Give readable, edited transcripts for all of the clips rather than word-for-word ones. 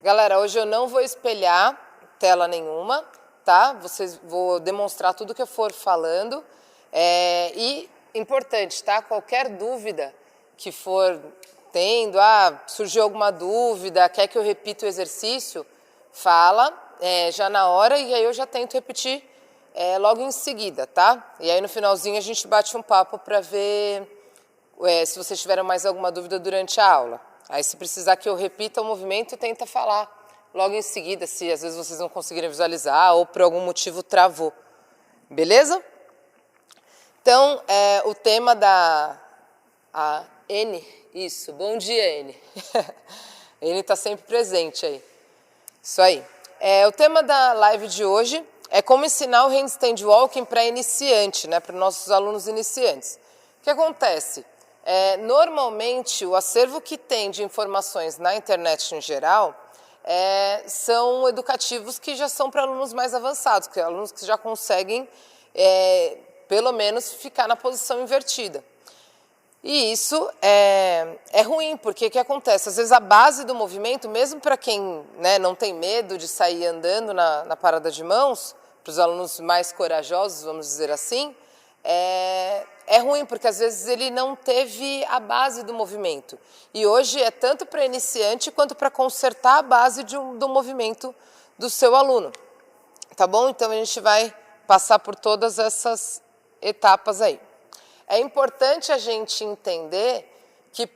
Galera, hoje eu não vou espelhar tela nenhuma, tá? Vou demonstrar tudo que eu for falando. E importante, tá? Qualquer dúvida que for tendo, surgiu alguma dúvida, quer que eu repita o exercício, fala já na hora e aí eu já tento repetir logo em seguida, tá? E aí no finalzinho a gente bate um papo para ver se vocês tiveram mais alguma dúvida durante a aula. Aí se precisar que eu repita o movimento, tenta falar logo em seguida, se às vezes vocês não conseguirem visualizar ou por algum motivo travou. Beleza? Então, o tema a N, isso, bom dia N. N está sempre presente aí. Isso aí. O tema da live de hoje é como ensinar o handstand walking para iniciante, né, para os nossos alunos iniciantes. O que acontece? Normalmente, o acervo que tem de informações na internet em geral são educativos que já são para alunos mais avançados, que alunos que já conseguem, pelo menos, ficar na posição invertida. E isso é ruim, porque o que acontece? Às vezes a base do movimento, mesmo para quem não tem medo de sair andando na parada de mãos, para os alunos mais corajosos, vamos dizer assim, é ruim, porque às vezes ele não teve a base do movimento. E hoje é tanto para iniciante quanto para consertar a base do movimento do seu aluno. Tá bom? Então a gente vai passar por todas essas etapas aí. É importante a gente entender que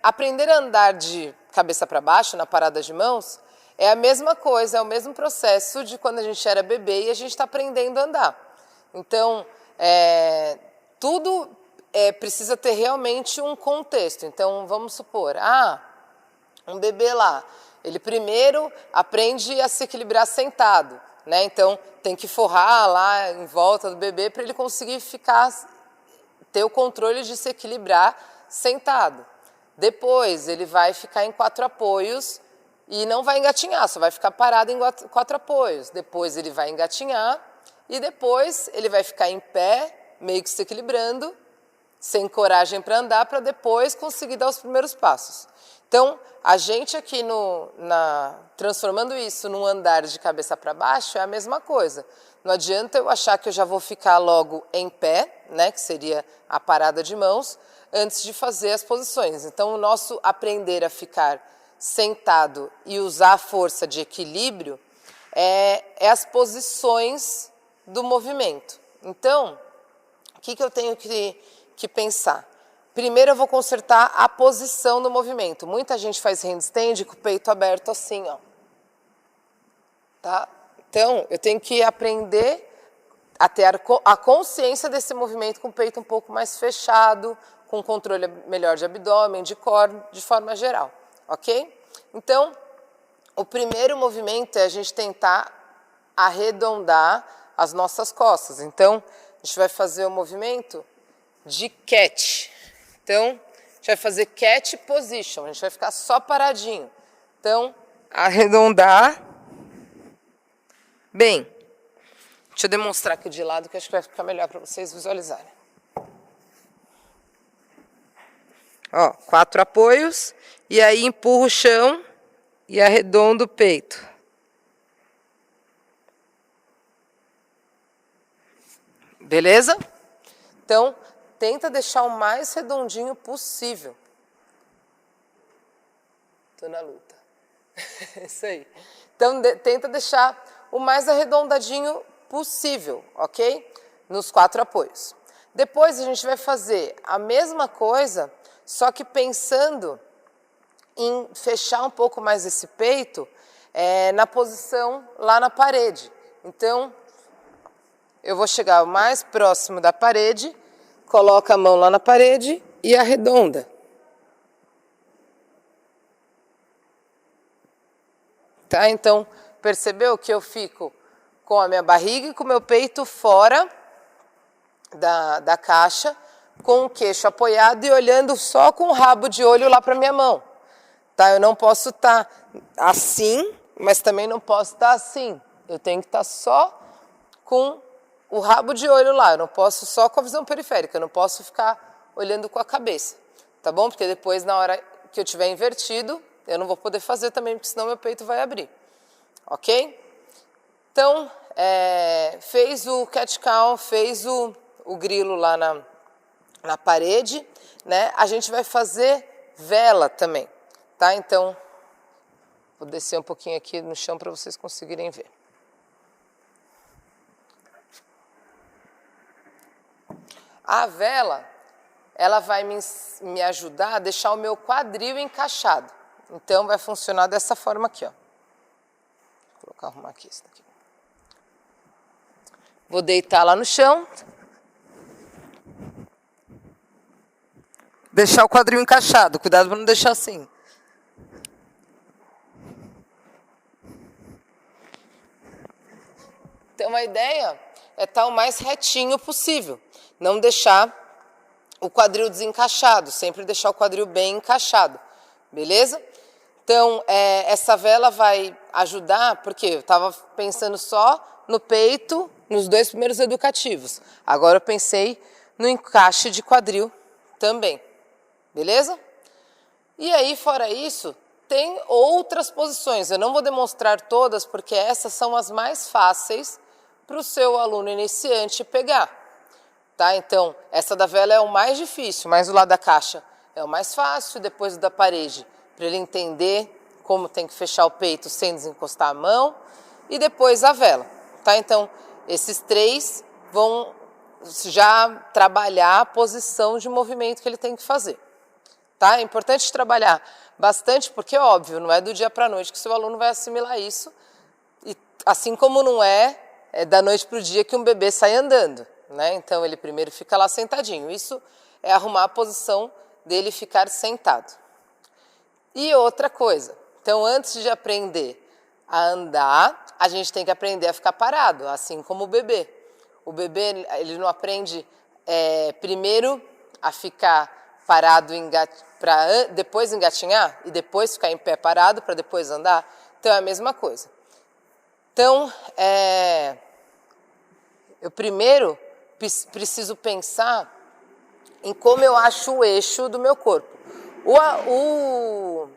aprender a andar de cabeça para baixo na parada de mãos é a mesma coisa, é o mesmo processo de quando a gente era bebê e a gente está aprendendo a andar. Então, tudo precisa ter realmente um contexto. Então, vamos supor, um bebê lá, ele primeiro aprende a se equilibrar sentado, né? Então, tem que forrar lá em volta do bebê para ele conseguir ter o controle de se equilibrar sentado. Depois, ele vai ficar em 4 apoios e não vai engatinhar, só vai ficar parado em 4 apoios. Depois, ele vai engatinhar e depois ele vai ficar em pé, meio que se equilibrando, sem coragem para andar, para depois conseguir dar os primeiros passos. Então, a gente aqui transformando isso num andar de cabeça para baixo é a mesma coisa. Não adianta eu achar que eu já vou ficar logo em pé, né, que seria a parada de mãos, antes de fazer as posições. Então, o nosso aprender a ficar sentado e usar a força de equilíbrio é as posições do movimento. Então, o que eu tenho que pensar? Primeiro eu vou consertar a posição do movimento. Muita gente faz handstand com o peito aberto assim, ó. Tá? Então, eu tenho que aprender a ter a consciência desse movimento com o peito um pouco mais fechado, com controle melhor de abdômen, de core, de forma geral. Ok? Então, o primeiro movimento é a gente tentar arredondar as nossas costas. Então, a gente vai fazer o movimento de cat. Então, a gente vai fazer cat position, a gente vai ficar só paradinho. Então, arredondar. Bem, deixa eu demonstrar aqui de lado que acho que vai ficar melhor para vocês visualizarem. Ó, 4 apoios e aí empurro o chão e arredondo o peito. Beleza? Então, tenta deixar o mais redondinho possível. Tô na luta. Isso aí. Então, tenta deixar o mais arredondadinho possível, ok? Nos 4 apoios. Depois, a gente vai fazer a mesma coisa, só que pensando em fechar um pouco mais esse peito na posição lá na parede. Então, eu vou chegar o mais próximo da parede, coloca a mão lá na parede e arredonda. Tá? Então, percebeu que eu fico com a minha barriga e com o meu peito fora da caixa, com o queixo apoiado e olhando só com o rabo de olho lá para minha mão. Tá? Eu não posso estar assim, mas também não posso estar assim. Eu tenho que estar só com o rabo de olho lá, eu não posso só com a visão periférica, eu não posso ficar olhando com a cabeça, tá bom? Porque depois, na hora que eu tiver invertido, eu não vou poder fazer também, porque senão meu peito vai abrir, ok? Então, fez o cat-cow, fez o grilo lá na parede, né? A gente vai fazer vela também, tá? Então, vou descer um pouquinho aqui no chão para vocês conseguirem ver. A vela, ela vai me ajudar a deixar o meu quadril encaixado. Então, vai funcionar dessa forma aqui, ó. Vou arrumar aqui isso daqui. Vou deitar lá no chão. Deixar o quadril encaixado. Cuidado para não deixar assim. Então, a ideia é estar o mais retinho possível. Não deixar o quadril desencaixado. Sempre deixar o quadril bem encaixado. Beleza? Então, essa vela vai ajudar, porque eu estava pensando só no peito, nos 2 primeiros educativos. Agora eu pensei no encaixe de quadril também. Beleza? E aí, fora isso, tem outras posições. Eu não vou demonstrar todas, porque essas são as mais fáceis para o seu aluno iniciante pegar. Tá? Então, essa da vela é o mais difícil, mas o lado da caixa é o mais fácil, depois o da parede, para ele entender como tem que fechar o peito sem desencostar a mão, e depois a vela. Tá? Então, esses 3 vão já trabalhar a posição de movimento que ele tem que fazer. Tá? É importante trabalhar bastante, porque, óbvio, não é do dia para a noite que o seu aluno vai assimilar isso, e assim como não é da noite para o dia que um bebê sai andando. Né? Então, ele primeiro fica lá sentadinho. Isso é arrumar a posição dele ficar sentado. E outra coisa, então, antes de aprender a andar, a gente tem que aprender a ficar parado, assim como o bebê. O bebê, ele não aprende primeiro a ficar parado para depois engatinhar e depois ficar em pé parado para depois andar. Então, é a mesma coisa. Então, eu primeiro preciso pensar em como eu acho o eixo do meu corpo. O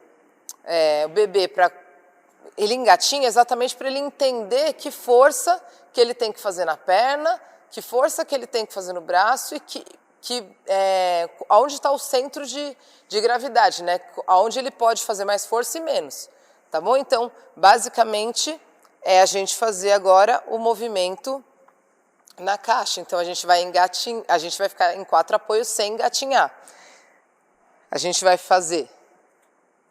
bebê, ele engatinha exatamente para ele entender que força que ele tem que fazer na perna, que força que ele tem que fazer no braço e onde está o centro de gravidade, né? Onde ele pode fazer mais força e menos. Tá bom? Então, basicamente, a gente fazer agora o movimento na caixa. Então, a gente vai ficar em 4 apoios sem engatinhar. A gente vai fazer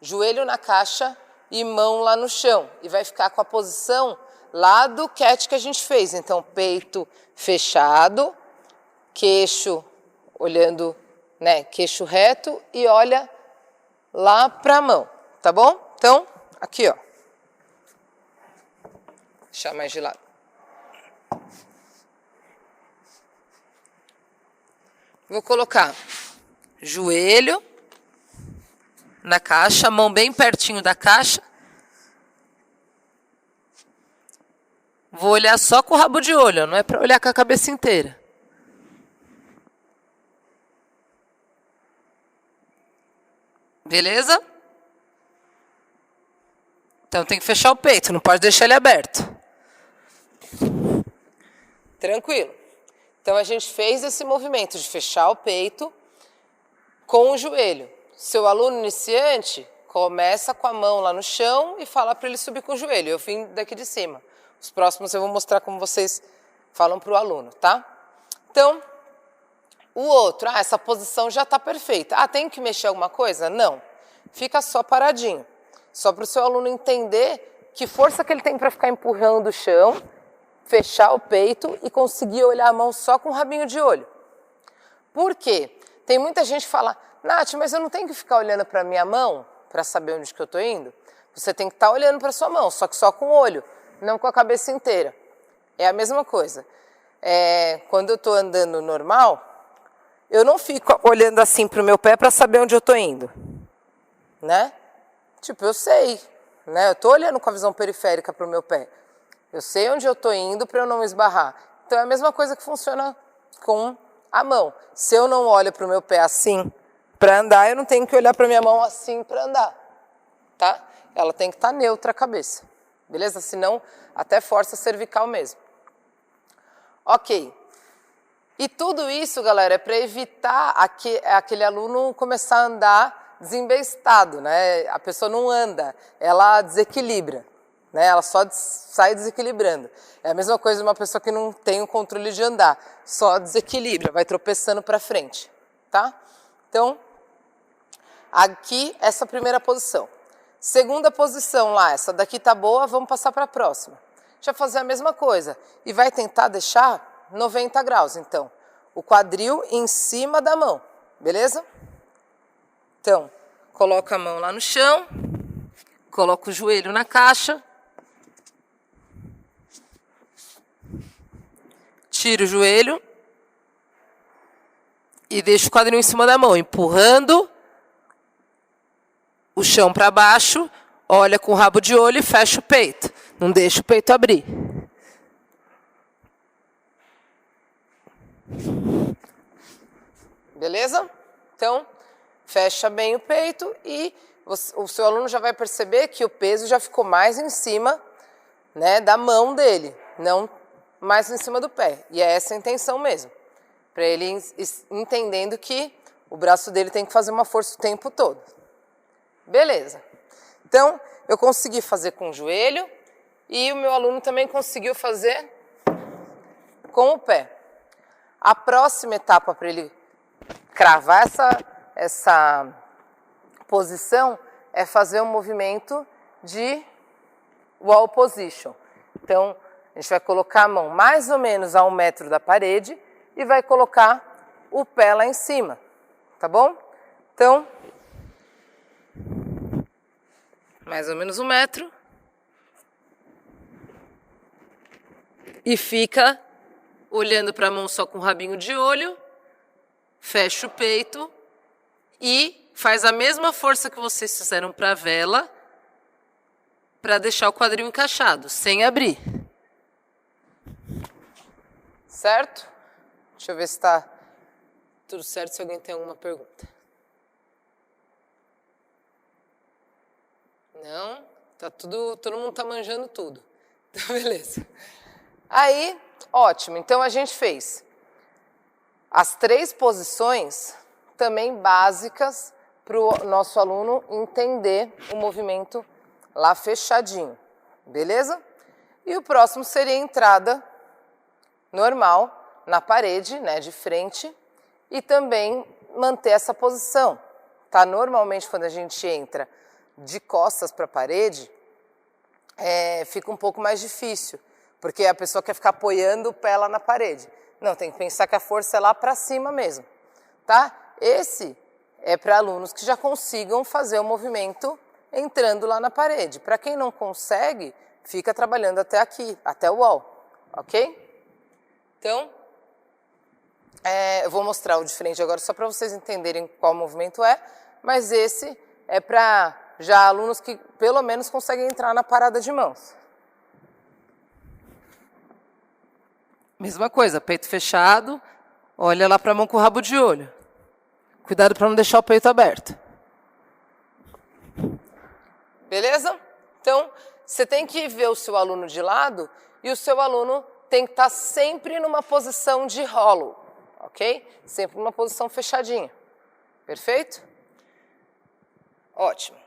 joelho na caixa e mão lá no chão. E vai ficar com a posição lá do cat que a gente fez. Então, peito fechado, queixo olhando, né, queixo reto e olha lá para a mão, tá bom? Então, aqui, ó. Deixar mais de lado. Vou colocar joelho na caixa, mão bem pertinho da caixa. Vou olhar só com o rabo de olho, não é para olhar com a cabeça inteira. Beleza? Então tem que fechar o peito, não pode deixar ele aberto. Tranquilo. Então a gente fez esse movimento de fechar o peito com o joelho. Seu aluno iniciante começa com a mão lá no chão e fala para ele subir com o joelho. Eu vim daqui de cima. Os próximos eu vou mostrar como vocês falam para o aluno, tá? Então, o outro, essa posição já está perfeita. Tem que mexer alguma coisa? Não. Fica só paradinho. Só para o seu aluno entender que força que ele tem para ficar empurrando o chão, fechar o peito e conseguir olhar a mão só com o rabinho de olho. Por quê? Tem muita gente que fala, Nath, mas eu não tenho que ficar olhando para a minha mão para saber onde que eu estou indo? Você tem que estar olhando para a sua mão, só que só com o olho, não com a cabeça inteira. É a mesma coisa. Quando eu estou andando normal, eu não fico olhando assim para o meu pé para saber onde eu estou indo. Né? Tipo, eu sei. Né? Eu estou olhando com a visão periférica para o meu pé. Eu sei onde eu estou indo para eu não esbarrar. Então é a mesma coisa que funciona com a mão. Se eu não olho para o meu pé assim para andar, eu não tenho que olhar para a minha mão assim para andar. tá? Ela tem que estar neutra a cabeça, beleza? Senão até força cervical mesmo. Ok. E tudo isso, galera, é para evitar aquele aluno começar a andar desembestado, né? A pessoa não anda, ela desequilibra, né? Ela só sai desequilibrando. É a mesma coisa de uma pessoa que não tem o controle de andar, só desequilibra, vai tropeçando para frente, tá? Então, aqui, essa primeira posição. Segunda posição lá, essa daqui tá boa, vamos passar para a próxima. A gente vai fazer a mesma coisa e vai tentar deixar 90 graus, então. O quadril em cima da mão, beleza? Então, coloca a mão lá no chão, coloca o joelho na caixa, tira o joelho e deixa o quadril em cima da mão, empurrando o chão para baixo, olha com o rabo de olho e fecha o peito. Não deixa o peito abrir. Beleza? Então, fecha bem o peito e o seu aluno já vai perceber que o peso já ficou mais em cima, né, da mão dele, não mais em cima do pé. E é essa a intenção mesmo, para ele entendendo que o braço dele tem que fazer uma força o tempo todo. Beleza. Então, eu consegui fazer com o joelho e o meu aluno também conseguiu fazer com o pé. A próxima etapa para ele cravar essa posição é fazer um movimento de wall position. Então, a gente vai colocar a mão mais ou menos a 1 metro da parede e vai colocar o pé lá em cima, tá bom? Então, mais ou menos 1 metro. E fica olhando para a mão só com o rabinho de olho, fecha o peito e faz a mesma força que vocês fizeram para a vela para deixar o quadril encaixado, sem abrir. Certo? Deixa eu ver se está tudo certo, se alguém tem alguma pergunta. Não? Tá tudo, todo mundo tá manjando tudo. Então, beleza. Aí, ótimo. Então, a gente fez as 3 posições também básicas para o nosso aluno entender o movimento lá fechadinho. Beleza? E o próximo seria a entrada normal na parede, né, de frente, e também manter essa posição. Tá? Normalmente, quando a gente entra de costas para a parede, fica um pouco mais difícil, porque a pessoa quer ficar apoiando o pé lá na parede. Não, tem que pensar que a força é lá para cima mesmo, tá? Esse é para alunos que já consigam fazer o movimento entrando lá na parede. Para quem não consegue, fica trabalhando até aqui, até o wall, ok? Então, eu vou mostrar o de frente agora só para vocês entenderem qual movimento é, mas esse é para já alunos que pelo menos conseguem entrar na parada de mãos. Mesma coisa, peito fechado, olha lá para a mão com o rabo de olho. Cuidado para não deixar o peito aberto. Beleza? Então, você tem que ver o seu aluno de lado e o seu aluno tem que estar sempre numa posição de hollow, ok? Sempre numa posição fechadinha. Perfeito? Ótimo.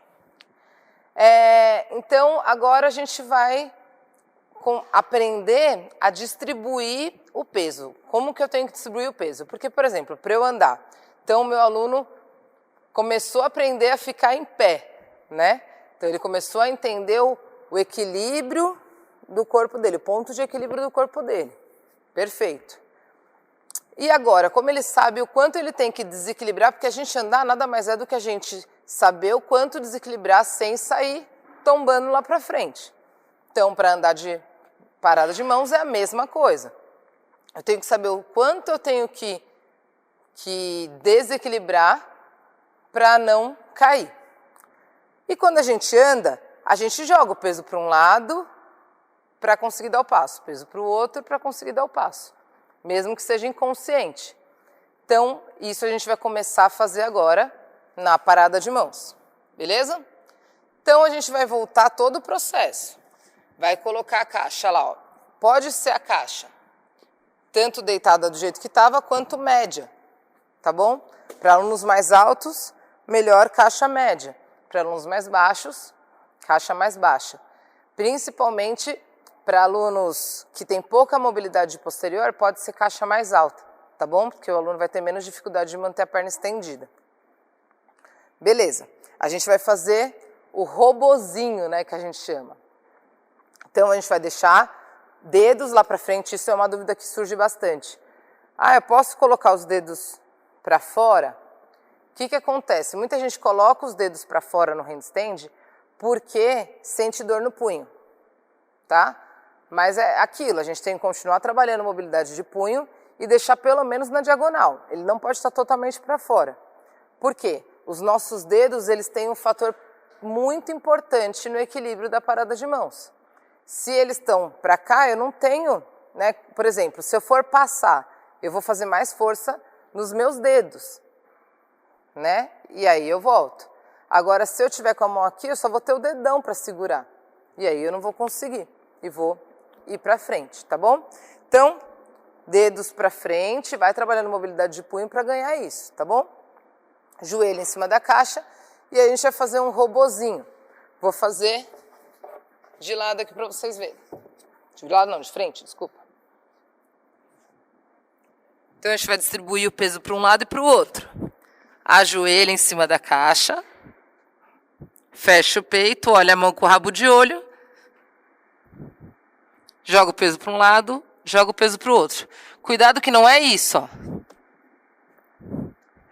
Então, agora a gente vai aprender a distribuir o peso. Como que eu tenho que distribuir o peso? Porque, por exemplo, para eu andar, então o meu aluno começou a aprender a ficar em pé, né? Então ele começou a entender o equilíbrio do corpo dele, o ponto de equilíbrio do corpo dele. Perfeito. E agora, como ele sabe o quanto ele tem que desequilibrar, porque a gente andar nada mais é do que a gente saber o quanto desequilibrar sem sair tombando lá para frente. Então, para andar de parada de mãos é a mesma coisa. Eu tenho que saber o quanto eu tenho que desequilibrar para não cair. E quando a gente anda, a gente joga o peso para um lado para conseguir dar o passo, o peso para o outro para conseguir dar o passo, mesmo que seja inconsciente. Então, isso a gente vai começar a fazer agora na parada de mãos, beleza? Então, a gente vai voltar todo o processo. Vai colocar a caixa lá, ó. Pode ser a caixa tanto deitada do jeito que estava, quanto média, tá bom? Para alunos mais altos, melhor caixa média. Para alunos mais baixos, caixa mais baixa. Principalmente para alunos que têm pouca mobilidade posterior, pode ser caixa mais alta, tá bom? Porque o aluno vai ter menos dificuldade de manter a perna estendida. Beleza. A gente vai fazer o robozinho, né, que a gente chama. Então, a gente vai deixar dedos lá para frente, isso é uma dúvida que surge bastante. Ah, eu posso colocar os dedos para fora? O que acontece? Muita gente coloca os dedos para fora no handstand porque sente dor no punho, tá? Mas é aquilo, a gente tem que continuar trabalhando mobilidade de punho e deixar pelo menos na diagonal. Ele não pode estar totalmente para fora. Por quê? Os nossos dedos, eles têm um fator muito importante no equilíbrio da parada de mãos. Se eles estão para cá, eu não tenho, né? Por exemplo, se eu for passar, eu vou fazer mais força nos meus dedos, né? E aí eu volto. Agora, se eu tiver com a mão aqui, eu só vou ter o dedão para segurar. E aí eu não vou conseguir e vou ir para frente, tá bom? Então, dedos para frente, vai trabalhando mobilidade de punho para ganhar isso, tá bom? Joelho em cima da caixa e aí a gente vai fazer um robozinho. Vou fazer de lado aqui para vocês verem. De lado não, de frente, desculpa. Então a gente vai distribuir o peso para um lado e para o outro. Ajoelha em cima da caixa. Fecha o peito, olha a mão com o rabo de olho. Joga o peso para um lado, joga o peso para o outro. Cuidado que não é isso, ó.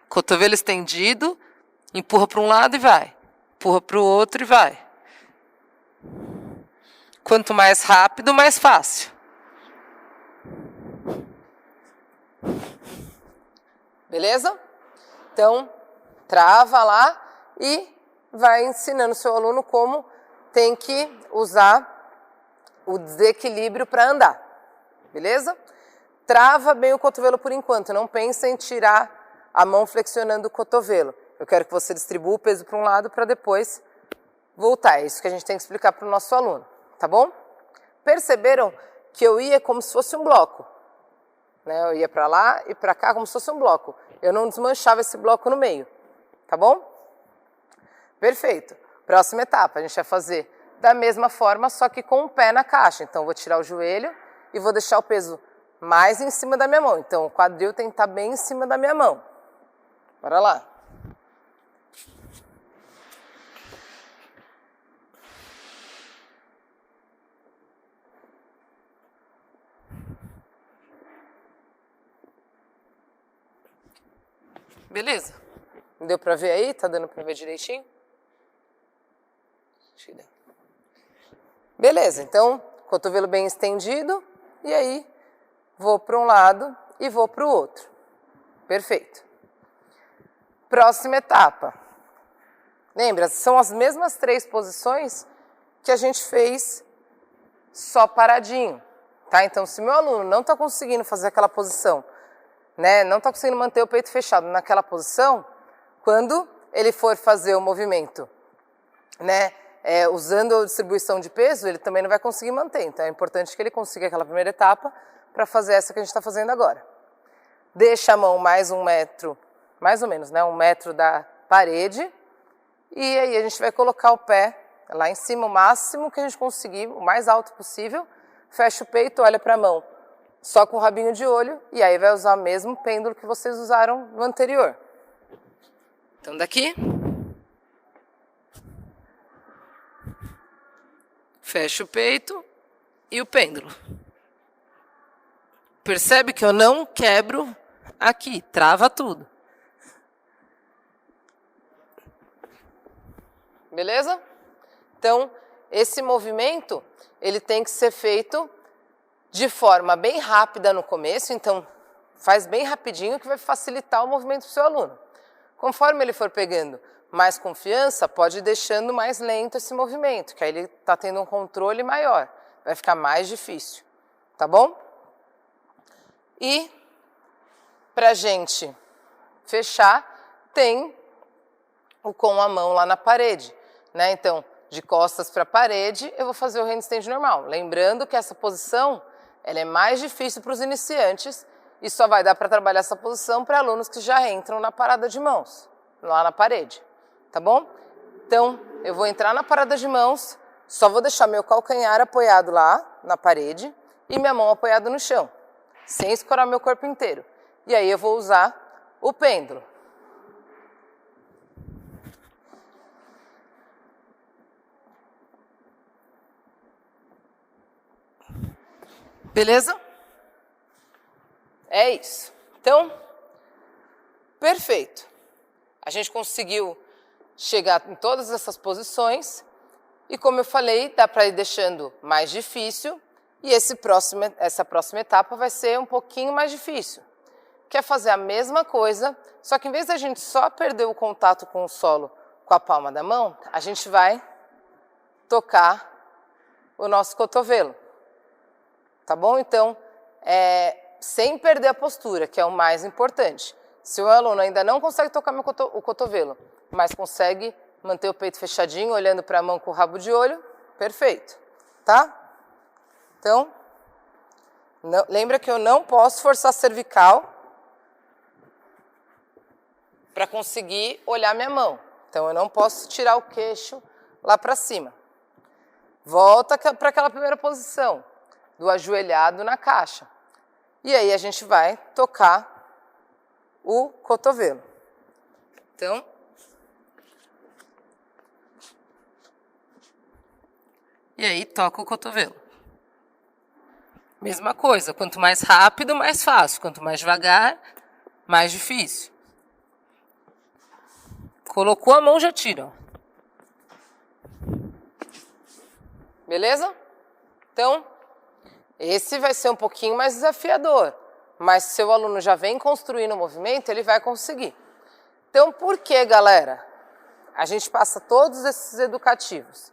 Cotovelo estendido, empurra para um lado e vai. Empurra para o outro e vai. Quanto mais rápido, mais fácil. Beleza? Então, trava lá e vai ensinando o seu aluno como tem que usar o desequilíbrio para andar. Beleza? Trava bem o cotovelo por enquanto. Não pensa em tirar a mão flexionando o cotovelo. Eu quero que você distribua o peso para um lado para depois voltar. É isso que a gente tem que explicar para o nosso aluno. Tá bom? Perceberam que eu ia como se fosse um bloco, né? Eu ia para lá e para cá como se fosse um bloco. Eu não desmanchava esse bloco no meio, tá bom? Perfeito. Próxima etapa, a gente vai fazer da mesma forma, só que com o pé na caixa. Então, eu vou tirar o joelho e vou deixar o peso mais em cima da minha mão. Então, o quadril tem que estar bem em cima da minha mão. Bora lá. Beleza? Deu pra ver aí? Tá dando pra ver direitinho? Acho que deu. Beleza, então, cotovelo bem estendido. E aí, vou para um lado e vou para o outro. Perfeito. Próxima etapa. Lembra, são as mesmas 3 posições que a gente fez só paradinho. Tá? Então, se meu aluno não está conseguindo fazer aquela posição, né, não está conseguindo manter o peito fechado naquela posição, quando ele for fazer o movimento, né, usando a distribuição de peso, ele também não vai conseguir manter. Então, é importante que ele consiga aquela primeira etapa para fazer essa que a gente está fazendo agora. Deixa a mão mais 1 metro, mais ou menos, né, 1 metro da parede. E aí a gente vai colocar o pé lá em cima, o máximo que a gente conseguir, o mais alto possível. Fecha o peito, olha para a mão, só com o rabinho de olho. E aí vai usar o mesmo pêndulo que vocês usaram no anterior. Então, daqui. Fecha o peito e o pêndulo. Percebe que eu não quebro aqui, trava tudo. Beleza? Então, esse movimento, ele tem que ser feito de forma bem rápida no começo, então faz bem rapidinho que vai facilitar o movimento do seu aluno. Conforme ele for pegando mais confiança, pode ir deixando mais lento esse movimento, que aí ele está tendo um controle maior, vai ficar mais difícil, tá bom? E, pra gente fechar, tem o com a mão lá na parede, né? Então, de costas para a parede, eu vou fazer o handstand normal. Lembrando que essa posição ela é mais difícil para os iniciantes e só vai dar para trabalhar essa posição para alunos que já entram na parada de mãos, lá na parede, tá bom? Então, eu vou entrar na parada de mãos, só vou deixar meu calcanhar apoiado lá na parede e minha mão apoiada no chão, sem escorar meu corpo inteiro. E aí eu vou usar o pêndulo. Beleza? É isso. Então, perfeito. A gente conseguiu chegar em todas essas posições e, como eu falei, dá para ir deixando mais difícil e essa próxima etapa vai ser um pouquinho mais difícil. Quer fazer a mesma coisa, só que em vez da gente só perder o contato com o solo com a palma da mão, a gente vai tocar o nosso cotovelo. Tá bom? Então, sem perder a postura, que é o mais importante. Se o aluno ainda não consegue tocar o cotovelo, mas consegue manter o peito fechadinho, olhando para a mão com o rabo de olho, perfeito, tá? Então, lembra que eu não posso forçar a cervical para conseguir olhar minha mão. Então, eu não posso tirar o queixo lá para cima. Volta para aquela primeira posição, do ajoelhado na caixa. E aí a gente vai tocar o cotovelo. Então, e aí toca o cotovelo. Mesma coisa, quanto mais rápido, mais fácil. Quanto mais devagar, mais difícil. Colocou a mão, já tira. Beleza? Então, esse vai ser um pouquinho mais desafiador, mas se o aluno já vem construindo o movimento, ele vai conseguir. Então, por que, galera? A gente passa todos esses educativos.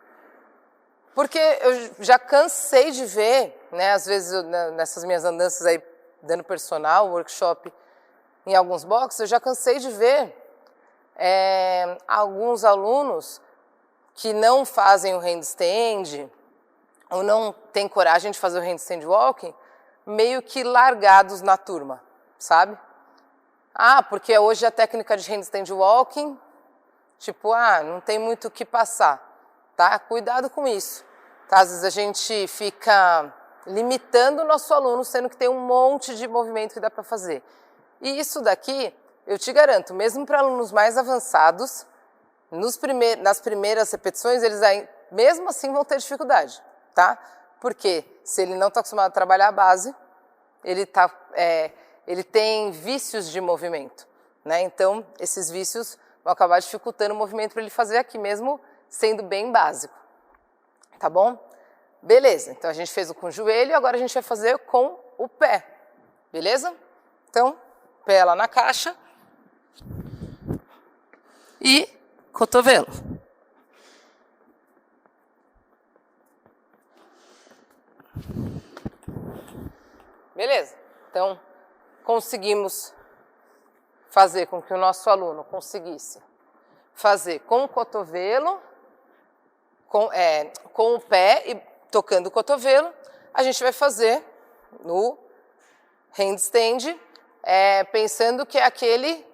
Porque eu já cansei de ver, né, às vezes nessas minhas andanças aí, dando personal, workshop em alguns boxes, eu já cansei de ver alguns alunos que não fazem o handstand, ou não tem coragem de fazer o handstand walking, meio que largados na turma, sabe? Ah, porque hoje a técnica de handstand walking, tipo, não tem muito o que passar, tá? Cuidado com isso, tá? Às vezes a gente fica limitando o nosso aluno, sendo que tem um monte de movimento que dá para fazer. E isso daqui, eu te garanto, mesmo para alunos mais avançados, nas primeiras repetições, eles mesmo assim vão ter dificuldade. Tá? Porque se ele não está acostumado a trabalhar a base, ele tem vícios de movimento, né? Então, esses vícios vão acabar dificultando o movimento para ele fazer aqui mesmo, sendo bem básico. Tá bom? Beleza, então a gente fez o com o joelho, agora a gente vai fazer com o pé. Beleza? Então, pé lá na caixa e cotovelo. Beleza? Então, conseguimos fazer com que o nosso aluno conseguisse fazer com o cotovelo, com o pé e tocando o cotovelo. A gente vai fazer no handstand, pensando que é aquele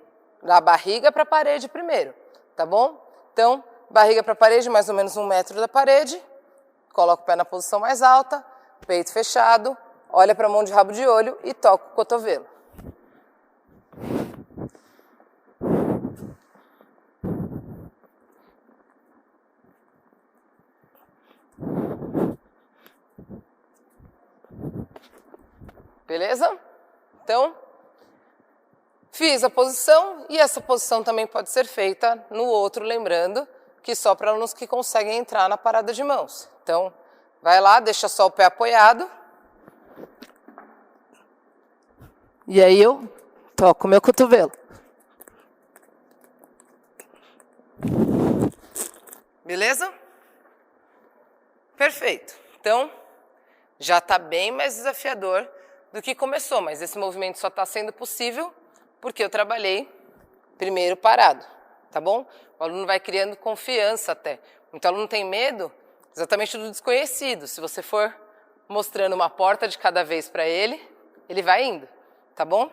da barriga para a parede primeiro, tá bom? Então, barriga para a parede, mais ou menos 1 metro da parede, coloca o pé na posição mais alta, peito fechado, olha para a mão de rabo de olho e toca o cotovelo. Beleza? Então, fiz a posição e essa posição também pode ser feita no outro, lembrando que só para alunos que conseguem entrar na parada de mãos. Então, vai lá, deixa só o pé apoiado. E aí eu toco o meu cotovelo. Beleza? Perfeito. Então, já está bem mais desafiador do que começou, mas esse movimento só está sendo possível porque eu trabalhei primeiro parado, tá bom? O aluno vai criando confiança até, Então, o aluno tem medo exatamente do desconhecido. Se você for mostrando uma porta de cada vez para ele, ele vai indo, tá bom?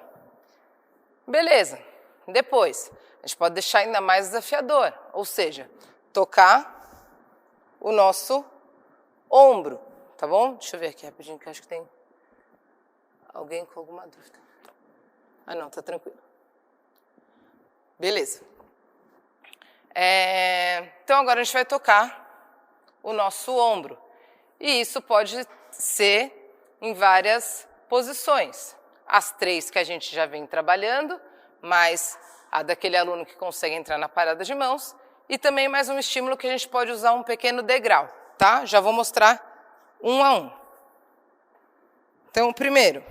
Beleza. Depois, a gente pode deixar ainda mais desafiador, ou seja, tocar o nosso ombro, tá bom? Deixa eu ver aqui rapidinho, que eu acho que tem alguém com alguma dúvida. Ah, não, tá tranquilo. Beleza. Então, agora a gente vai tocar o nosso ombro. E isso pode ser em várias posições. As 3 que a gente já vem trabalhando, mais a daquele aluno que consegue entrar na parada de mãos, e também mais um estímulo que a gente pode usar um pequeno degrau, tá? Já vou mostrar um a um. Então, o primeiro.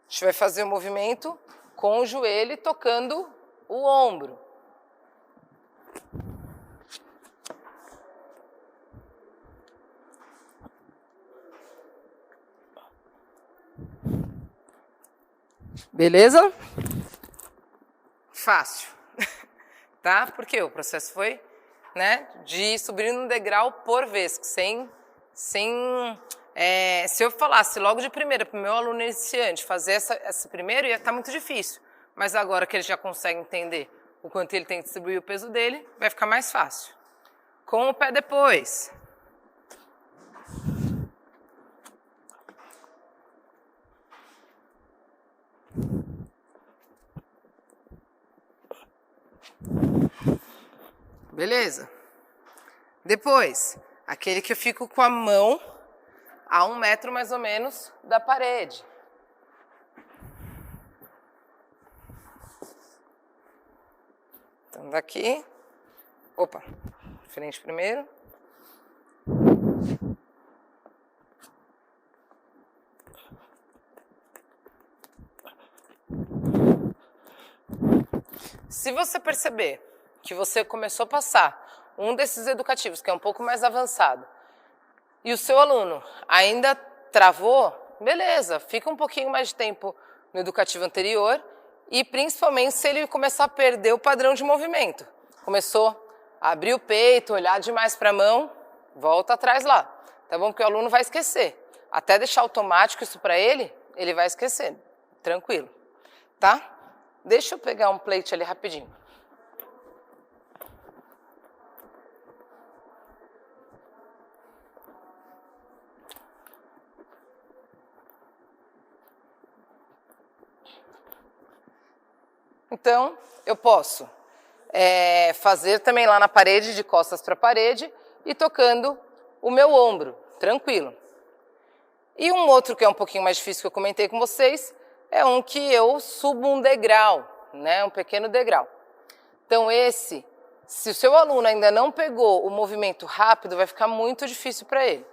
A gente vai fazer o movimento com o joelho tocando o ombro. Beleza? Fácil, tá? Porque o processo foi, né, de subir um degrau por vez, se eu falasse logo de primeira para o meu aluno iniciante fazer essa primeiro, ia estar muito difícil. Mas agora que ele já consegue entender o quanto ele tem que distribuir o peso dele, vai ficar mais fácil. Com o pé depois. Beleza? Depois, aquele que eu fico com a mão a 1 metro mais ou menos da parede. Então, daqui, opa, frente primeiro. Se você perceber que você começou a passar um desses educativos, que é um pouco mais avançado, e o seu aluno ainda travou, beleza, fica um pouquinho mais de tempo no educativo anterior, e principalmente se ele começar a perder o padrão de movimento. Começou a abrir o peito, olhar demais para a mão, volta atrás lá, tá bom? Porque o aluno vai esquecer. Até deixar automático isso para ele, ele vai esquecer, tranquilo, tá? Deixa eu pegar um plate ali rapidinho. Então, eu posso fazer também lá na parede, de costas para a parede, e tocando o meu ombro, tranquilo. E um outro que é um pouquinho mais difícil que eu comentei com vocês, é um que eu subo um degrau, né, um pequeno degrau. Então esse, se o seu aluno ainda não pegou o movimento rápido, vai ficar muito difícil para ele,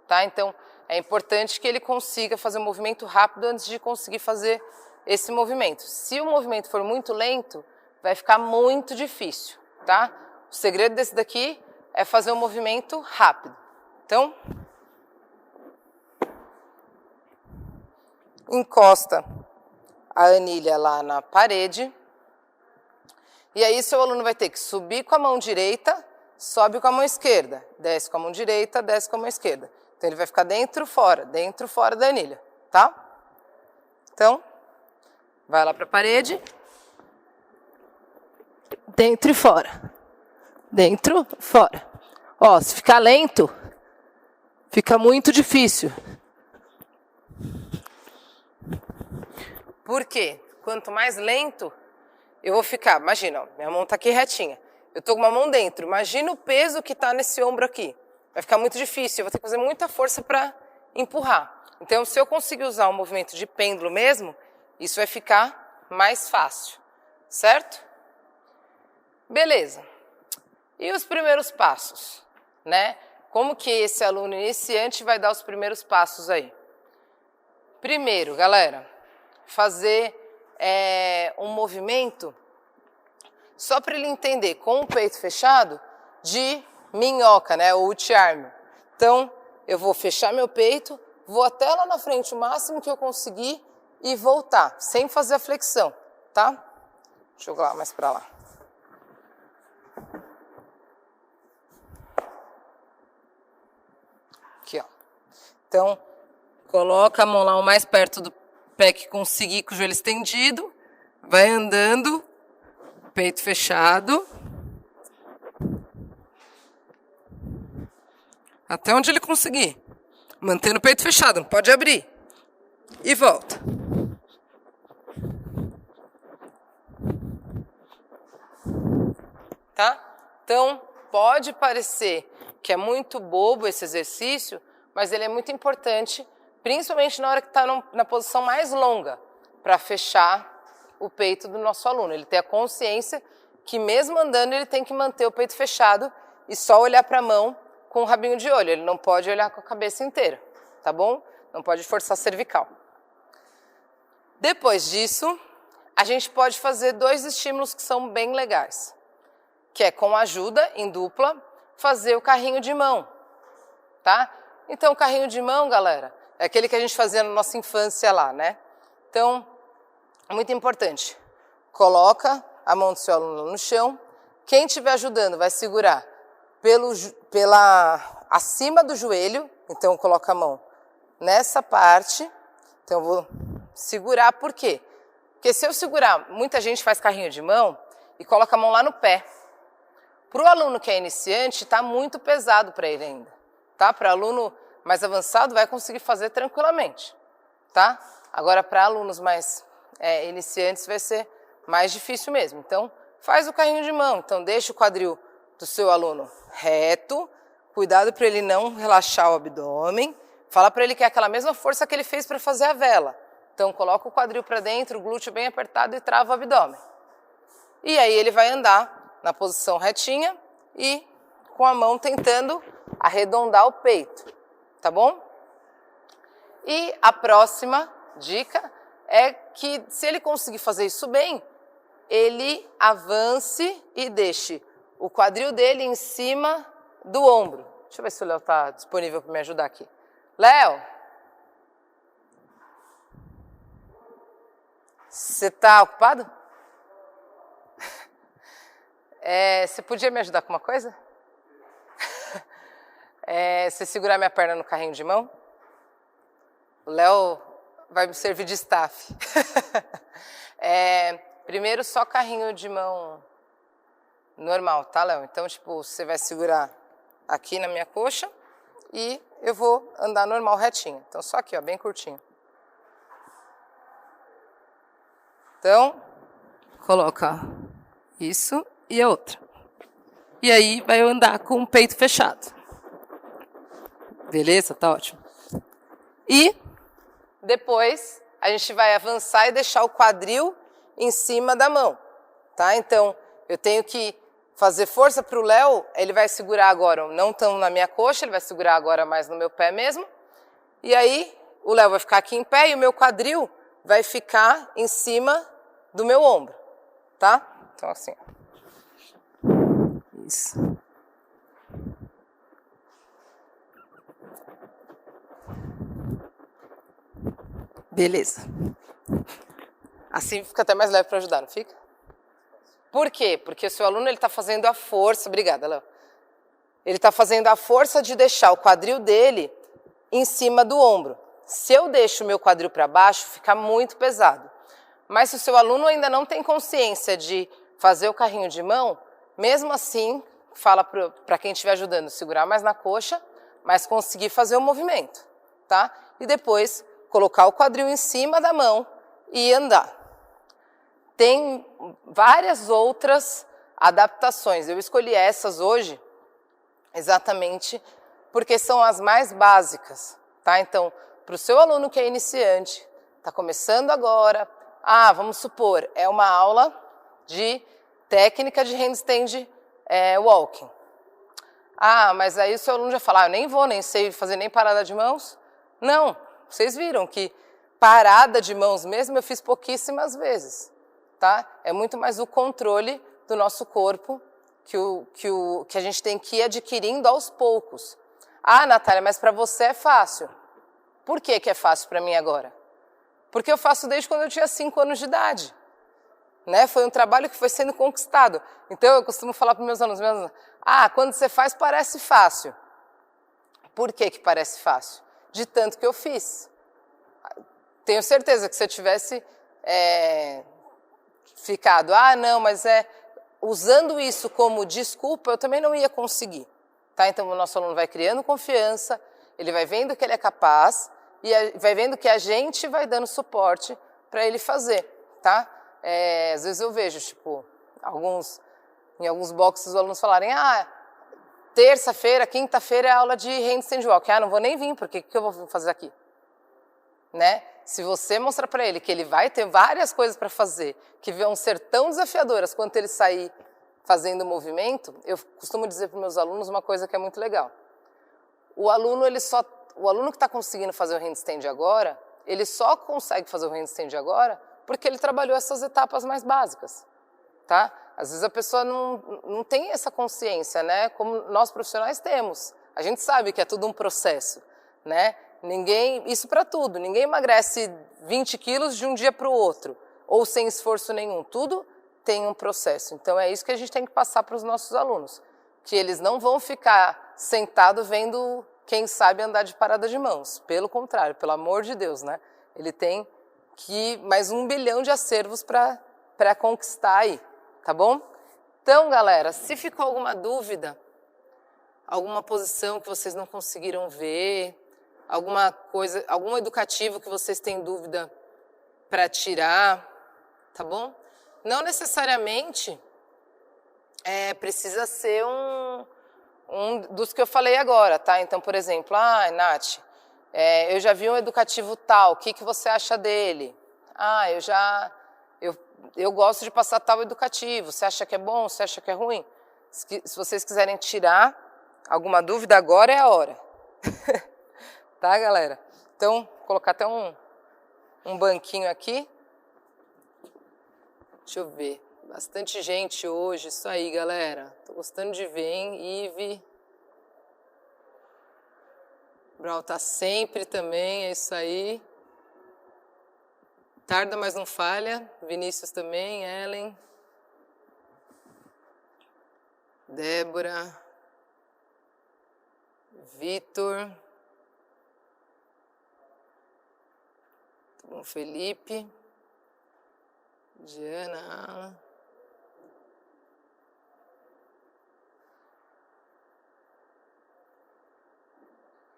tá? Então é importante que ele consiga fazer um movimento rápido antes de conseguir fazer esse movimento. Se o movimento for muito lento, vai ficar muito difícil, tá? O segredo desse daqui é fazer um movimento rápido. Então, encosta a anilha lá na parede, e aí seu aluno vai ter que subir com a mão direita, sobe com a mão esquerda, desce com a mão direita, desce com a mão esquerda. Então ele vai ficar dentro, fora da anilha, tá? Então, vai lá para a parede, dentro e fora, dentro, fora. Ó, se ficar lento, fica muito difícil. Por quê? Quanto mais lento, eu vou ficar, imagina, ó, minha mão está aqui retinha, eu estou com uma mão dentro, imagina o peso que está nesse ombro aqui. Vai ficar muito difícil, eu vou ter que fazer muita força para empurrar. Então, se eu conseguir usar um movimento de pêndulo mesmo, isso vai ficar mais fácil, certo? Beleza. E os primeiros passos, né? Como que esse aluno iniciante vai dar os primeiros passos aí? Primeiro, galera, fazer um movimento, só para ele entender, com o peito fechado, de minhoca, né? Ou uchiarme. Então, eu vou fechar meu peito, vou até lá na frente o máximo que eu conseguir e voltar, sem fazer a flexão, tá? Deixa eu jogar mais para lá. Aqui, ó. Então, coloca a mão lá o mais perto do pé que conseguir, com o joelho estendido. Vai andando, peito fechado. Até onde ele conseguir. Mantendo o peito fechado, não pode abrir. E volta. Tá? Então, pode parecer que é muito bobo esse exercício, mas ele é muito importante, principalmente na hora que está na posição mais longa, para fechar o peito do nosso aluno. Ele tem a consciência que mesmo andando ele tem que manter o peito fechado e só olhar para a mão com o rabinho de olho. Ele não pode olhar com a cabeça inteira, tá bom? Não pode forçar a cervical. Depois disso, a gente pode fazer 2 estímulos que são bem legais, que é com ajuda, em dupla, fazer o carrinho de mão, tá? Então, o carrinho de mão, galera, é aquele que a gente fazia na nossa infância lá, né? Então, muito importante, coloca a mão do seu aluno no chão, quem estiver ajudando vai segurar acima do joelho, então coloca a mão nessa parte, então eu vou segurar, por quê? Porque se eu segurar, muita gente faz carrinho de mão e coloca a mão lá no pé. Para o aluno que é iniciante, está muito pesado para ele ainda, tá? Para aluno mais avançado, vai conseguir fazer tranquilamente, tá? Agora, para alunos mais iniciantes, vai ser mais difícil mesmo. Então, faz o carrinho de mão. Então, deixa o quadril do seu aluno reto, cuidado para ele não relaxar o abdômen. Fala para ele que é aquela mesma força que ele fez para fazer a vela. Então, coloca o quadril para dentro, o glúteo bem apertado e trava o abdômen. E aí ele vai andar na posição retinha e com a mão tentando arredondar o peito, tá bom? E a próxima dica é que, se ele conseguir fazer isso bem, ele avance e deixe o quadril dele em cima do ombro. Deixa eu ver se o Léo está disponível para me ajudar aqui. Léo, você está ocupado? Você podia me ajudar com uma coisa? Você segurar minha perna no carrinho de mão? O Léo vai me servir de staff. Primeiro, só carrinho de mão normal, tá, Léo? Então, tipo, você vai segurar aqui na minha coxa e eu vou andar normal, retinho. Então, só aqui, ó, bem curtinho. Então, coloca isso e a outra. E aí, vai andar com o peito fechado. Beleza? Tá ótimo. E depois, a gente vai avançar e deixar o quadril em cima da mão, tá? Então, eu tenho que fazer força para o Léo, ele vai segurar agora, não tão na minha coxa, ele vai segurar agora mais no meu pé mesmo. E aí, o Léo vai ficar aqui em pé e o meu quadril vai ficar em cima do meu ombro, tá? Então, assim. Isso. Beleza. Assim fica até mais leve para ajudar, não fica? Por quê? Porque o seu aluno está fazendo a força... Obrigada, Léo. Ele está fazendo a força de deixar o quadril dele em cima do ombro. Se eu deixo o meu quadril para baixo, fica muito pesado. Mas se o seu aluno ainda não tem consciência de fazer o carrinho de mão, mesmo assim, fala para quem estiver ajudando, segurar mais na coxa, mas conseguir fazer o movimento, tá? E depois colocar o quadril em cima da mão e andar. Tem várias outras adaptações. Eu escolhi essas hoje exatamente porque são as mais básicas, tá? Então, para o seu aluno que é iniciante, está começando agora, vamos supor, é uma aula de técnica de handstand walking. Mas aí o seu aluno já fala, eu nem sei fazer nem parada de mãos. Não, vocês viram que parada de mãos mesmo eu fiz pouquíssimas vezes. Tá? É muito mais o controle do nosso corpo que a gente tem que ir adquirindo aos poucos. Ah, Natália, mas para você é fácil. Por que que é fácil para mim agora? Porque eu faço desde quando eu tinha 5 anos de idade. Né? Foi um trabalho que foi sendo conquistado. Então eu costumo falar para meus alunos, quando você faz parece fácil. Por que que parece fácil? De tanto que eu fiz. Tenho certeza que se eu tivesse ficado, não, mas usando isso como desculpa, eu também não ia conseguir. Tá? Então o nosso aluno vai criando confiança, ele vai vendo que ele é capaz e vai vendo que a gente vai dando suporte para ele fazer, tá? Às vezes eu vejo, tipo, em alguns boxes os alunos falarem, terça-feira, quinta-feira é aula de handstand walk. Não vou nem vir, porque o que eu vou fazer aqui? Né? Se você mostrar para ele que ele vai ter várias coisas para fazer, que vão ser tão desafiadoras quanto ele sair fazendo movimento, eu costumo dizer para os meus alunos uma coisa que é muito legal. O aluno que está conseguindo fazer o handstand agora, ele só consegue fazer o handstand agora porque ele trabalhou essas etapas mais básicas, tá? Às vezes a pessoa não tem essa consciência, né? Como nós profissionais temos. A gente sabe que é tudo um processo, né? Isso para tudo. Ninguém emagrece 20 quilos de um dia para o outro, ou sem esforço nenhum. Tudo tem um processo. Então é isso que a gente tem que passar para os nossos alunos, que eles não vão ficar sentados vendo quem sabe andar de parada de mãos. Pelo contrário, pelo amor de Deus, né? Ele tem mais 1 bilhão de acervos para conquistar aí, tá bom? Então, galera, se ficou alguma dúvida, alguma posição que vocês não conseguiram ver, alguma coisa, algum educativo que vocês têm dúvida para tirar, tá bom? Não necessariamente precisa ser um dos que eu falei agora, tá? Então, por exemplo, Nath, eu já vi um educativo tal, o que você acha dele? Eu gosto de passar tal educativo, você acha que é bom, você acha que é ruim? Se vocês quiserem tirar alguma dúvida, agora é a hora. Tá, galera? Então, vou colocar até um banquinho aqui. Deixa eu ver. Bastante gente hoje, isso aí, galera. Tô gostando de ver, hein? Ive. Brau tá sempre também, é isso aí. Tarda, mas não falha. Vinícius também, Ellen. Débora. Vitor. Bom, Felipe. Diana, Alan.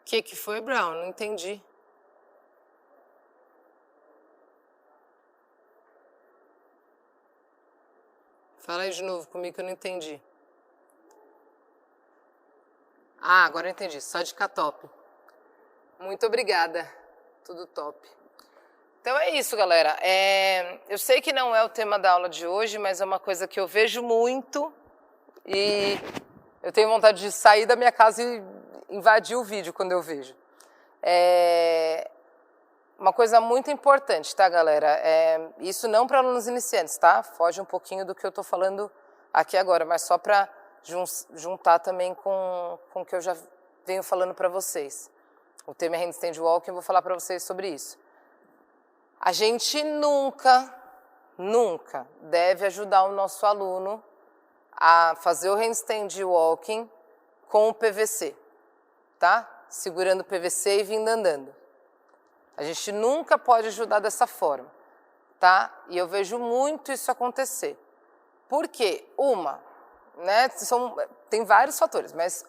O que foi, Brown? Não entendi. Fala aí de novo comigo que eu não entendi. Agora eu entendi. Só de top. Muito obrigada. Tudo top. Então é isso, galera. Eu sei que não é o tema da aula de hoje, mas é uma coisa que eu vejo muito e eu tenho vontade de sair da minha casa e invadir o vídeo quando eu vejo. Uma coisa muito importante, tá, galera? Isso não para alunos iniciantes, tá? Foge um pouquinho do que eu estou falando aqui agora, mas só para juntar também com o que eu já venho falando para vocês. O tema é handstand walking, eu vou falar para vocês sobre isso. A gente nunca deve ajudar o nosso aluno a fazer o handstand walking com o PVC, tá? Segurando o PVC e vindo andando. A gente nunca pode ajudar dessa forma, tá? E eu vejo muito isso acontecer. Por quê? Né? Tem vários fatores, mas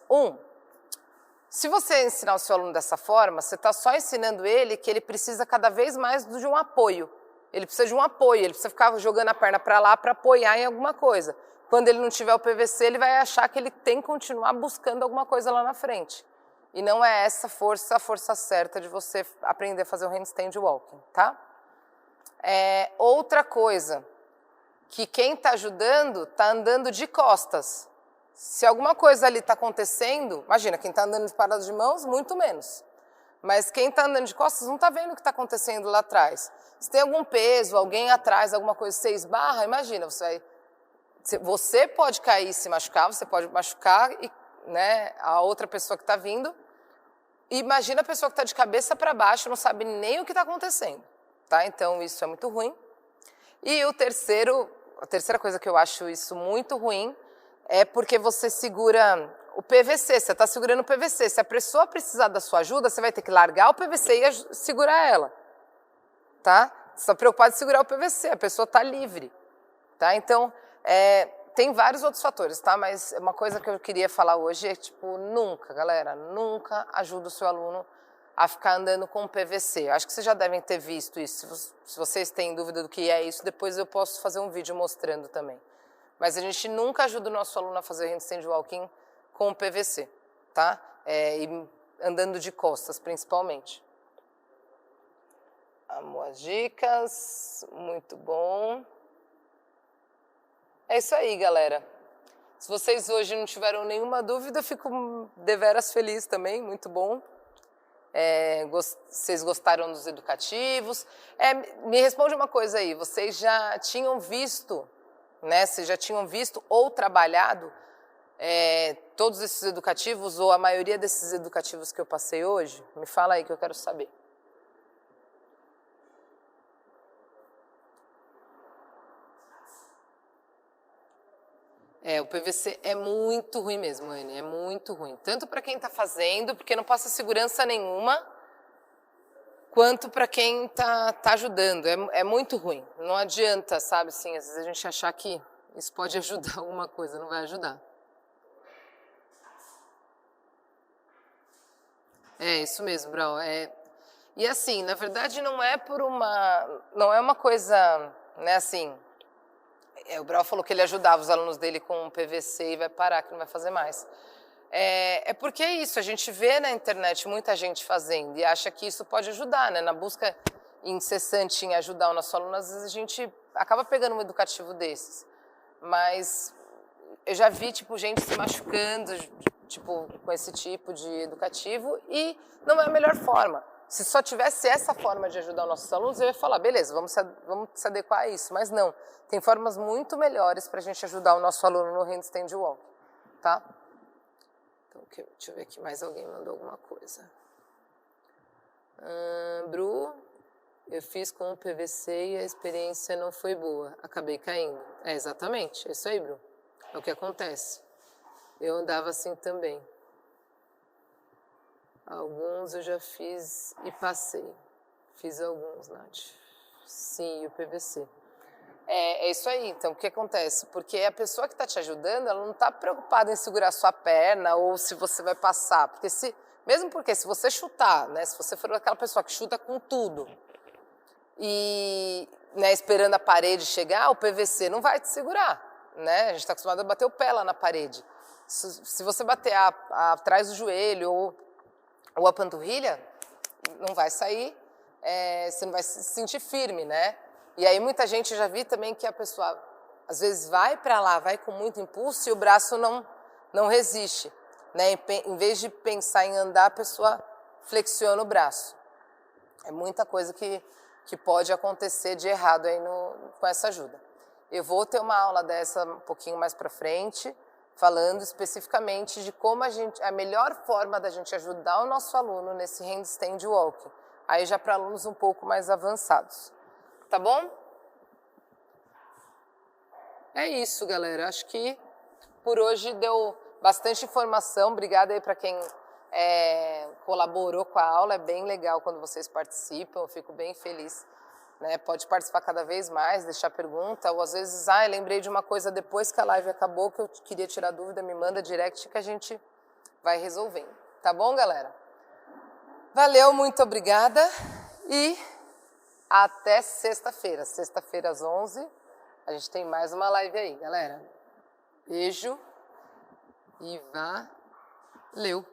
se você ensinar o seu aluno dessa forma, você está só ensinando ele que ele precisa cada vez mais de um apoio. Ele precisa de um apoio, ele precisa ficar jogando a perna para lá para apoiar em alguma coisa. Quando ele não tiver o PVC, ele vai achar que ele tem que continuar buscando alguma coisa lá na frente. E não é essa a força certa de você aprender a fazer o handstand walking, tá? Outra coisa, que quem está ajudando está andando de costas. Se alguma coisa ali está acontecendo, imagina, quem está andando de parada de mãos, muito menos. Mas quem está andando de costas não está vendo o que está acontecendo lá atrás. Se tem algum peso, alguém atrás, alguma coisa, você esbarra, imagina, você pode cair e se machucar, você pode machucar a outra pessoa que está vindo, imagina a pessoa que está de cabeça para baixo, não sabe nem o que está acontecendo, tá? Então isso é muito ruim. E a terceira coisa que eu acho isso muito ruim é porque você segura o PVC, você está segurando o PVC. Se a pessoa precisar da sua ajuda, você vai ter que largar o PVC e segurar ela, tá? Você está preocupado em segurar o PVC, a pessoa está livre, tá? Então, tem vários outros fatores, tá? Mas uma coisa que eu queria falar hoje é, tipo, nunca, galera, nunca ajuda o seu aluno a ficar andando com PVC. Acho que vocês já devem ter visto isso. Se vocês têm dúvida do que é isso, depois eu posso fazer um vídeo mostrando também. Mas a gente nunca ajuda o nosso aluno a fazer handstand walking com o PVC, tá? E andando de costas, principalmente. Amo as dicas, muito bom. É isso aí, galera. Se vocês hoje não tiveram nenhuma dúvida, eu fico deveras feliz também, muito bom. Vocês gostaram dos educativos? Me responde uma coisa aí, vocês já tinham visto, né? Vocês já tinham visto ou trabalhado todos esses educativos ou a maioria desses educativos que eu passei hoje? Me fala aí que eu quero saber. O PVC é muito ruim mesmo, Anne, é muito ruim. Tanto para quem está fazendo, porque não passa segurança nenhuma, quanto para quem está ajudando. É muito ruim. Não adianta, sabe, assim, às vezes a gente achar que isso pode ajudar alguma coisa, não vai ajudar. Isso mesmo, Brau. E assim, na verdade não é uma coisa, né, assim... o Brau falou que ele ajudava os alunos dele com PVC e vai parar, que não vai fazer mais. Porque é isso, a gente vê na internet muita gente fazendo e acha que isso pode ajudar, né? Na busca incessante em ajudar o nosso aluno, às vezes a gente acaba pegando um educativo desses. Mas eu já vi, tipo, gente se machucando, tipo, com esse tipo de educativo e não é a melhor forma. Se só tivesse essa forma de ajudar os nossos alunos, eu ia falar, beleza, vamos se adequar a isso. Mas não, tem formas muito melhores para a gente ajudar o nosso aluno no handstand walk, tá? Então, deixa eu ver aqui, mais alguém mandou alguma coisa. Bru, eu fiz com o PVC e a experiência não foi boa, acabei caindo. Exatamente, é isso aí, Bru. É o que acontece. Eu andava assim também. Alguns eu já fiz e passei. Fiz alguns, Nath. Sim, e o PVC. É isso aí. Então, o que acontece? Porque a pessoa que está te ajudando, ela não está preocupada em segurar a sua perna ou se você vai passar. Mesmo porque se você chutar, né, se você for aquela pessoa que chuta com tudo e, né, esperando a parede chegar, o PVC não vai te segurar, né? A gente está acostumado a bater o pé lá na parede. Se você bater atrás do joelho ou a panturrilha, não vai sair, você não vai se sentir firme, né? E aí muita gente, já vi também que a pessoa, às vezes, vai para lá, vai com muito impulso e o braço não resiste, né? Em vez de pensar em andar, a pessoa flexiona o braço. É muita coisa que pode acontecer de errado aí com essa ajuda. Eu vou ter uma aula dessa um pouquinho mais para frente, falando especificamente de como a melhor forma da gente ajudar o nosso aluno nesse handstand walking, aí já para alunos um pouco mais avançados. Tá bom? É isso, galera. Acho que por hoje deu bastante informação. Obrigada aí para quem colaborou com a aula. É bem legal quando vocês participam. Eu fico bem feliz. Né? Pode participar cada vez mais, deixar pergunta, ou às vezes, eu lembrei de uma coisa depois que a live acabou, que eu queria tirar dúvida, me manda direct que a gente vai resolvendo. Tá bom, galera? Valeu, muito obrigada e até sexta-feira. Sexta-feira às 11, a gente tem mais uma live aí, galera. Beijo e valeu!